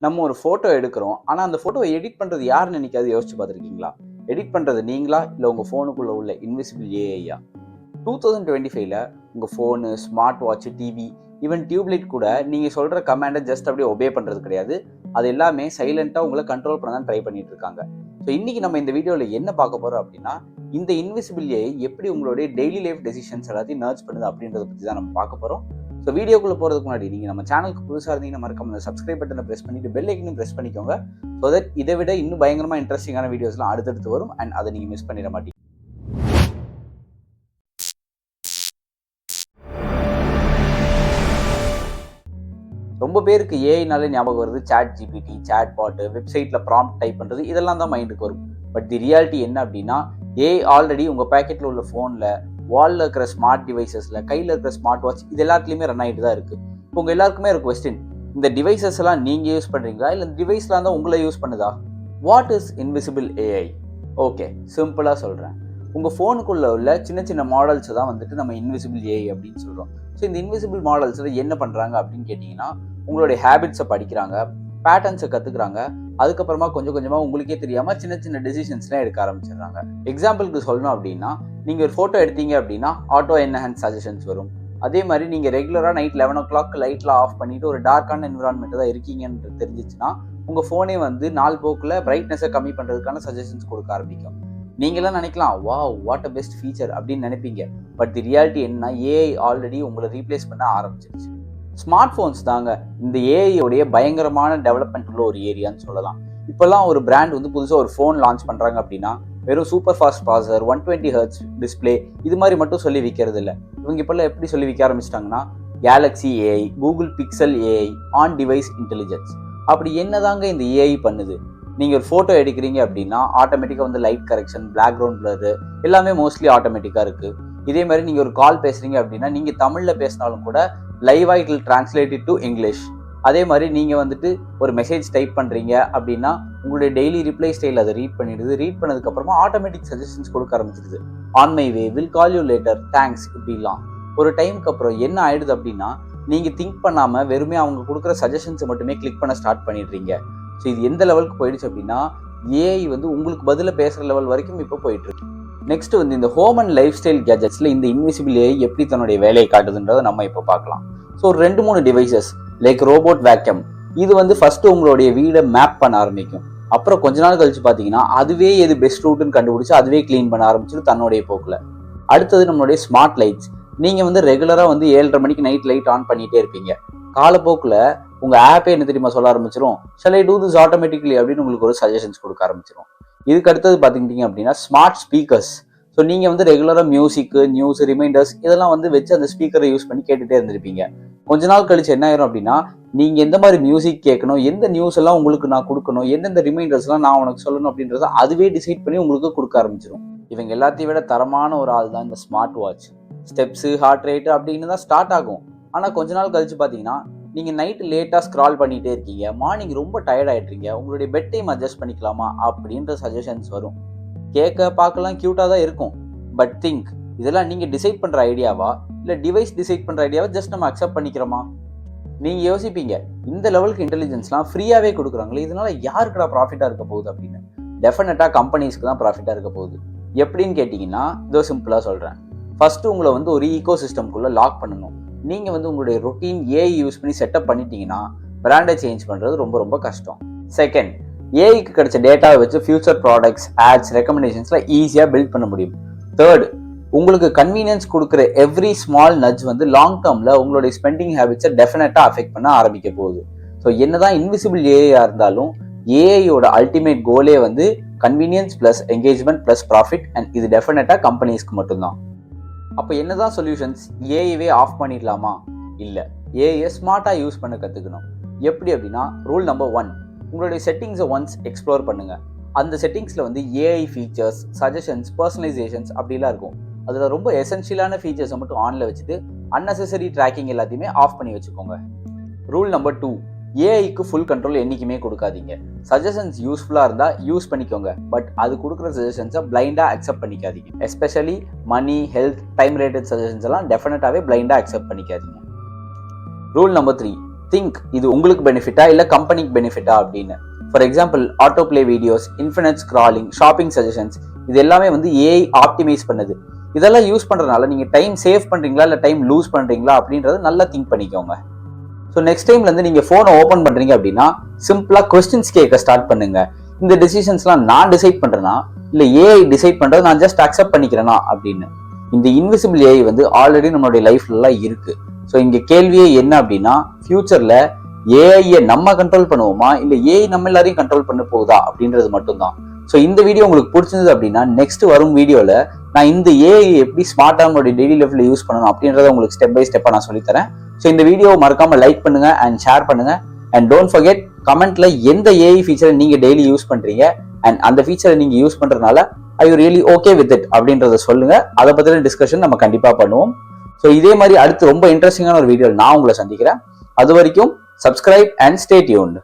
நம்ம ஒரு ஃபோட்டோ எடுக்கிறோம். ஆனால் அந்த ஃபோட்டோவை எடிட் பண்ணுறது யாருன்னு என்னைக்காவது யோசிச்சு பார்த்துருக்கீங்களா? எடிட் பண்ணுறது நீங்களா, இல்லை உங்கள் ஃபோனுக்குள்ளே உள்ள இன்விசிபிள் ஏஐயா? 2025ல் உங்கள் phone, smart watch, TV, even tubelight கூட நீங்கள் சொல்கிற கமாண்டை ஜஸ்ட் அப்படியே ஒபே பண்ணுறது கிடையாது. அது எல்லாமே சைலண்ட்டாக உங்களை கண்ட்ரோல் பண்ண தான் ட்ரை பண்ணிட்டு இருக்காங்க. ஸோ இன்றைக்கி நம்ம இந்த வீடியோவில் என்ன பார்க்க போகிறோம் அப்படின்னா, இந்த இன்விசிபிள் ஏஐ எப்படி உங்களுடைய டெய்லி லைஃப் டெசிஷன்ஸ் எல்லாத்தையும் நர்ச் பண்ணுது அப்படின்றத பற்றி தான் நம்ம பார்க்க போகிறோம். ஸோ வீடியோக்குள்ளே போகிறதுக்கு முன்னாடி நீங்கள் நம்ம சேனலுக்கு புதுசாக இருந்தீங்கன்னா மறக்காம அந்த சப்ஸ்கிரைப் பட்டனை ப்ரெஸ் பண்ணிட்டு பெல் ஐக்கனையும் ப்ரெஸ் பண்ணிக்கோங்க. ஸோ தட் இதை விட இன்னும் பயங்கரமாக இன்ட்ரெஸ்டிங்கான வீடியோஸ்லாம் அடுத்தடுத்து வரும் அண்ட் அதை நீங்கள் மிஸ் பண்ணிட மாட்டீங்க. ரொம்ப பேருக்கு ஏஐனாலே ஞாபகம் வருது சாட் ஜிபிடி, சாட் பாட்டு, வெப்சைட்டில் ப்ராம்ப்ட் டைப் பண்ணுறது, இதெல்லாம் தான் மைண்டுக்கு வரும். பட் தி ரியாலிட்டி என்ன அப்படின்னா, ஏஐ ஆல்ரெடி உங்கள் பேக்கெட்டில் உள்ள ஃபோனில், வாலில் இருக்கிற ஸ்மார்ட் டிவைசஸில், கையில் இருக்கிற ஸ்மார்ட் வாட்ச், இது எல்லாத்துலேயுமே ரன் ஆகிட்டு தான் இருக்குது. இப்போ உங்கள் எல்லாருக்குமே ஒரு கொஸ்டின், இந்த டிவைசஸ் எல்லாம் நீங்கள் யூஸ் பண்ணுறீங்களா, இல்லை இந்த டிவைஸ்லாம் தான் உங்களை யூஸ் பண்ணுதா? What is invisible AI? Okay, சிம்பிளாக சொல்கிறேன். உங்கள் ஃபோனுக்குள்ளே உள்ள சின்ன சின்ன மாடல்ஸை தான் வந்துட்டு நம்ம இன்விசிபிள் ஏஐ அப்படின்னு சொல்கிறோம். ஸோ இந்த இன்விசிபிள் மாடல்ஸில் என்ன பண்ணுறாங்க அப்படின்னு கேட்டிங்கன்னா, உங்களுடைய ஹேபிட்ஸை படிக்கிறாங்க, பேட்டர்ன்ஸை கற்றுக்குறாங்க, அதுக்கப்புறமா கொஞ்சம் கொஞ்சமாக உங்களுக்கே தெரியாமல் சின்ன சின்ன டெசிஷன்ஸ்லாம் எடுக்க ஆரம்பிச்சிடுறாங்க. எக்ஸாம்பிளுக்கு சொல்லணும் அப்படின்னா, நீங்கள் ஒரு ஃபோட்டோ எடுத்தீங்க அப்படின்னா ஆட்டோ என்ஹான்ஸ் சஜஷன்ஸ் வரும். அதே மாதிரி நீங்கள் ரெகுலராக நைட் 11 o'clock லைட்லாம் ஆஃப் பண்ணிவிட்டு ஒரு டார்க்கான என்விரான்மெண்ட்டு தான் இருக்கீங்கன்னு தெரிஞ்சிச்சுன்னா, உங்கள் ஃபோனே வந்து நாள் போக்கில் பிரைட்னஸை கம்மி பண்ணுறதுக்கான சஜஷன்ஸ் கொடுக்க ஆரம்பிக்கும். நீங்களாம் நினைக்கலாம், wow what a best feature அப்படின்னு நினைப்பீங்க. பட் தி ரியாலிட்டி என்ன, ஏஐ ஆல்ரெடி உங்களை ரீப்ளேஸ் பண்ண ஆரம்பிச்சிருச்சு. ஸ்மார்ட் ஃபோன்ஸ் தாங்க இந்த ஏஐயோடைய பயங்கரமான டெவலப்மெண்ட் உள்ள ஒரு ஏரியான்னு சொல்லலாம். இப்போல்லாம் ஒரு பிராண்ட் வந்து புதுசாக ஒரு ஃபோன் லான்ச் பண்ணுறாங்க அப்படின்னா, வெறும் super fast processor, 120 Hz display, இது மாதிரி மட்டும் சொல்லி விற்கிறது இல்லை. இவங்க இப்போல்லாம் எப்படி சொல்லி விற்க ஆரம்பிச்சிட்டாங்கன்னா, Galaxy AI, Google Pixel AI, on device intelligence. அப்படி என்னதாங்க இந்த ஏஐ பண்ணுது? நீங்கள் ஒரு ஃபோட்டோ எடுக்கிறீங்க அப்படின்னா ஆட்டோமேட்டிக்காக வந்து லைட் கரெக்ஷன், பேக்ரவுண்ட் பிளர் எல்லாமே மோஸ்ட்லி ஆட்டோமேட்டிக்காக இருக்குது. இதே மாதிரி நீங்கள் ஒரு கால் பேசுகிறீங்க அப்படின்னா, நீங்கள் தமிழில் பேசினாலும் கூட லைவாக it will translate to English. அதே மாதிரி நீங்கள் வந்துட்டு ஒரு மெசேஜ் டைப் பண்ணுறீங்க அப்படின்னா, உங்களுடைய டெய்லி ரிப்ளை ஸ்டைல் அதை ரீட் பண்ணிடுது. ரீட் பண்ணதுக்கப்புறமா ஆட்டோமேட்டிக் சஜஷன்ஸ் கொடுக்க ஆரம்பிச்சிடுது. On my way, will call you later, thanks, இப்படிலாம். ஒரு டைமுக்கு அப்புறம் என்ன ஆயிடுது அப்படின்னா, நீங்கள் திங்க் பண்ணாமல் வெறுமே அவங்க கொடுக்குற சஜஷன்ஸை மட்டுமே கிளிக் பண்ண ஸ்டார்ட் பண்ணிடுறீங்க. ஸோ இது எந்த லெவலுக்கு போயிடுச்சு அப்படின்னா, ஏஐ வந்து உங்களுக்கு பதிலாக பேசுகிற லெவல் வரைக்கும் இப்போ போயிட்டுருக்கு. நெக்ஸ்ட் வந்து இந்த ஹோம் அண்ட் லைஃப் ஸ்டைல் கேஜெட்ஸில் இந்த இன்விசிபிள் ஏஐ எப்படி தன்னுடைய வேலையை காட்டுதுன்றதை நம்ம இப்போ பார்க்கலாம். ஸோ ஒரு 2-3 டிவைசஸ் லைக் ரோபோட் வேக்யூம், இது வந்து ஃபஸ்ட்டு உங்களுடைய வீடை மேப் பண்ண ஆரம்பிக்கும். அப்புறம் கொஞ்ச நாள் கழிச்சு பார்த்தீங்கன்னா, அதுவே எது பெஸ்ட் ரூட்டுன்னு கண்டுபிடிச்சி அதுவே க்ளீன் பண்ண ஆரம்பிச்சிடும் தன்னுடைய போக்கில். அடுத்தது நம்மளுடைய ஸ்மார்ட் லைட்ஸ். நீங்கள் வந்து ரெகுலராக வந்து 7:30 மணிக்கு நைட் லைட் ஆன் பண்ணிகிட்டே இருப்பீங்க. காலப்போக்கில் உங்கள் ஆப்பே என்ன தெரியுமா சொல்ல ஆரம்பிச்சிடும், shall I do this automatically அப்படின்னு உங்களுக்கு ஒரு சஜஷன்ஸ் கொடுக்க ஆரம்பிச்சிடும். இதுக்கு அடுத்தது பார்த்துக்கிட்டீங்க அப்படின்னா ஸ்மார்ட் ஸ்பீக்கர்ஸ். ஸோ நீங்கள் வந்து ரெகுலராக மியூசிக்கு, நியூஸ், ரிமைண்டர்ஸ் இதெல்லாம் வந்து வச்சு அந்த ஸ்பீக்கரை யூஸ் பண்ணி கேட்டுகிட்டே இருந்திருப்பீங்க. கொஞ்ச நாள் கழிச்சு என்ன ஆயிரும் அப்படின்னா, நீங்கள் எந்த மாதிரி மியூசிக் கேட்கணும், எந்த நியூஸ் எல்லாம் உங்களுக்கு நான் கொடுக்கணும், எந்தெந்த ரிமைண்டர்ஸ்லாம் நான் உனக்கு சொல்லணும் அப்படின்றத அதுவே டிசைட் பண்ணி உங்களுக்கு கொடுக்க ஆரம்பிச்சிடும். இவங்க எல்லாத்தையும் விட தரமான ஒரு ஆள் தான் இந்த smart watch. Steps, heart rate அப்படின்னு தான் ஸ்டார்ட் ஆகும். ஆனால் கொஞ்ச நாள் கழிச்சு பார்த்தீங்கன்னா, நீங்கள் நைட்டு லேட்டாக ஸ்க்ரால் பண்ணிகிட்டே இருக்கீங்க, மார்னிங் ரொம்ப டயர்ட் ஆகிட்றீங்க, உங்களுடைய பெட் டைம் அட்ஜஸ்ட் பண்ணிக்கலாமா அப்படின்ற சஜஷன்ஸ் வரும். கேட்க பார்க்கலாம் க்யூட்டாக தான் இருக்கும். பட் திங்க், இதெல்லாம் நீங்கள் டிசைட் பண்ணுற ஐடியாவா, இல்லை டிவைஸ் டிசைட் பண்ணுற ஐடியாவா, ஜஸ்ட் நம்ம அக்செப்ட் பண்ணிக்கிறோமா? நீங்கள் யோசிப்பீங்க, இந்த லெவலுக்கு இன்டெலிஜென்ஸ்லாம் ஃப்ரீயாகவே கொடுக்குறாங்களே, இதனால் யாருக்குடா ப்ராஃபிட்டாக இருக்க போகுது அப்படின்னு. டெஃபினட்டாக கம்பெனிஸ்க்கு தான் ப்ராஃபிட்டாக இருக்க போகுது. எப்படின்னு கேட்டிங்கன்னா, இதோ சிம்பிளாக சொல்கிறேன். ஃபஸ்ட்டு உங்களை வந்து ஒரு ஈகோ சிஸ்டம்குள்ளே லாக் பண்ணணும். நீங்கள் வந்து உங்களுடைய ரொட்டீன் ஏஐ யூஸ் பண்ணி செட்டப் பண்ணிட்டீங்கன்னா பிராண்டை சேஞ்ச் பண்ணுறது ரொம்ப ரொம்ப கஷ்டம். செகண்ட், ஏஐக்கு கிடைச்ச டேட்டாவை வச்சு ஃபியூச்சர் ப்ராடக்ட்ஸ், ஆட்ஸ், ரெக்கமெண்டேஷன்ஸ்லாம் ஈஸியாக பில்ட் பண்ண முடியும். தேர்ட், உங்களுக்கு கன்வீனியன்ஸ் கொடுக்குற எவ்ரி ஸ்மால் நட்ஜ் வந்து லாங் டேர்மில் உங்களுடைய ஸ்பெண்டிங் ஹேபிட்ஸை டெஃபினட்டாக அஃபெக்ட் பண்ண ஆரம்பிக்க போகுது. ஸோ என்னதான் இன்விசிபிள் ஏஐயாக இருந்தாலும் ஏஐயோட அல்டிமேட் கோலே வந்து convenience plus engagement plus profit, and இது டெஃபினட்டாக கம்பெனிஸ்க்கு மட்டும்தான். அப்போ என்னதான் சொல்யூஷன்ஸ்? ஏஐவே ஆஃப் பண்ணிடலாமா? இல்லை, ஏஐயை ஸ்மார்ட்டாக யூஸ் பண்ண கற்றுக்கணும். எப்படி அப்படின்னா, ரூல் நம்பர் 1, உங்களுடைய செட்டிங்ஸை ஒன்ஸ் எக்ஸ்ப்ளோர் பண்ணுங்கள். அந்த செட்டிங்ஸில் வந்து ஏஐ ஃபீச்சர்ஸ், சஜஷன்ஸ், பர்சனலைசேஷன்ஸ் அப்படிலாம் இருக்கும். அதில் ரொம்ப எசென்ஷியலான ஃபீச்சர்ஸை மட்டும் ஆனில் வச்சுட்டு அன்னெசரி ட்ராக்கிங் எல்லாத்தையுமே ஆஃப் பண்ணி வச்சுக்கோங்க. ரூல் நம்பர் 2, ஏஐக்கு ஃபுல் கண்ட்ரோல் என்றைக்குமே கொடுக்காதீங்க. சஜஷன்ஸ் யூஸ்ஃபுல்லாக இருந்தால் யூஸ் பண்ணிக்கோங்க, பட் அது கொடுக்குற சஜஷன்ஸை பிளைண்டாக அக்செப்ட் பண்ணிக்காதீங்க. எஸ்பெஷலி மணி, ஹெல்த், டைம் ரிலேட்டட் சஜஷன்ஸ் எல்லாம் டெஃபினட்டாகவே பிளைண்டாக அக்செப்ட் பண்ணிக்காதீங்க. ரூல் நம்பர் 3, திங்க் இது உங்களுக்கு பெனிஃபிட்டா இல்லை கம்பெனிக்கு பெனிஃபிட்டா அப்படின்னு. For example auto play videos, infinite scrolling, shopping suggestions, இது எல்லாமே வந்து ஏஐ ஆப்டிமைஸ் பண்ணுது. இதெல்லாம் யூஸ் பண்றதுனால நீங்க டைம் சேவ் பண்றீங்களா இல்லை டைம் லூஸ் பண்றீங்களா அப்படின்றத நல்லா திங்க் பண்ணிக்கோங்க. ஸோ நெக்ஸ்ட் டைம்ல இருந்து நீங்க போனை ஓப்பன் பண்றீங்க அப்படின்னா சிம்பிளா கொஸ்டின்ஸ் கேட்க ஸ்டார்ட் பண்ணுங்க. இந்த டெசிஷன்ஸ்லாம் நான் டிசைட் பண்றேனா இல்லை ஏஐ டிசைட் பண்றது நான் ஜஸ்ட் அக்செப்ட் பண்ணிக்கிறேனா அப்படின்னு. இந்த இன்விசிபிள் ஏஐ வந்து ஆல்ரெடி நம்மளுடைய லைஃப்ல இருக்கு. ஸோ இங்க கேள்வியே என்ன அப்படின்னா, ஃபியூச்சர்ல ஏஐயை நம்ம கண்ட்ரோல் பண்ணுவோமா இல்லை ஏஐ நம்ம எல்லாரையும் கண்ட்ரோல் பண்ண போகுதா அப்படின்றது மட்டும்தான். ஸோ இந்த வீடியோ உங்களுக்கு பிடிச்சிருந்தது அப்படின்னா நெக்ஸ்ட் வரும் வீடியோல நான் இந்த ஏஐ எப்படி ஸ்மார்ட்டா நம்மளுடைய டெய்லி லைஃப்ல யூஸ் பண்ணணும் அப்படின்றத உங்களுக்கு ஸ்டெப் பை ஸ்டெப்பா நான் சொல்லித்தரேன். ஸோ இந்த வீடியோ மறக்காம லைக் பண்ணுங்க அண்ட் ஷேர் பண்ணுங்க. அண்ட் டோன்ட் ஃபர்கெட் கமெண்ட்ல எந்த ஏஐ ஃபீச்சரை நீங்க டெய்லி யூஸ் பண்றீங்க அண்ட் அந்த ஃபீச்சரை நீங்க யூஸ் பண்றதுனால I you really okay with it அப்படின்றத சொல்லுங்க. அதை பத்தின டிஸ்கஷன் நம்ம கண்டிப்பா பண்ணுவோம். ஸோ இதே மாதிரி அடுத்து ரொம்ப இன்ட்ரெஸ்டிங்கான ஒரு வீடியோ நான் உங்களை சந்திக்கிறேன். அது வரைக்கும் சப்ஸ்கிரைப் அண்ட் ஸ்டே டியூன்ட்.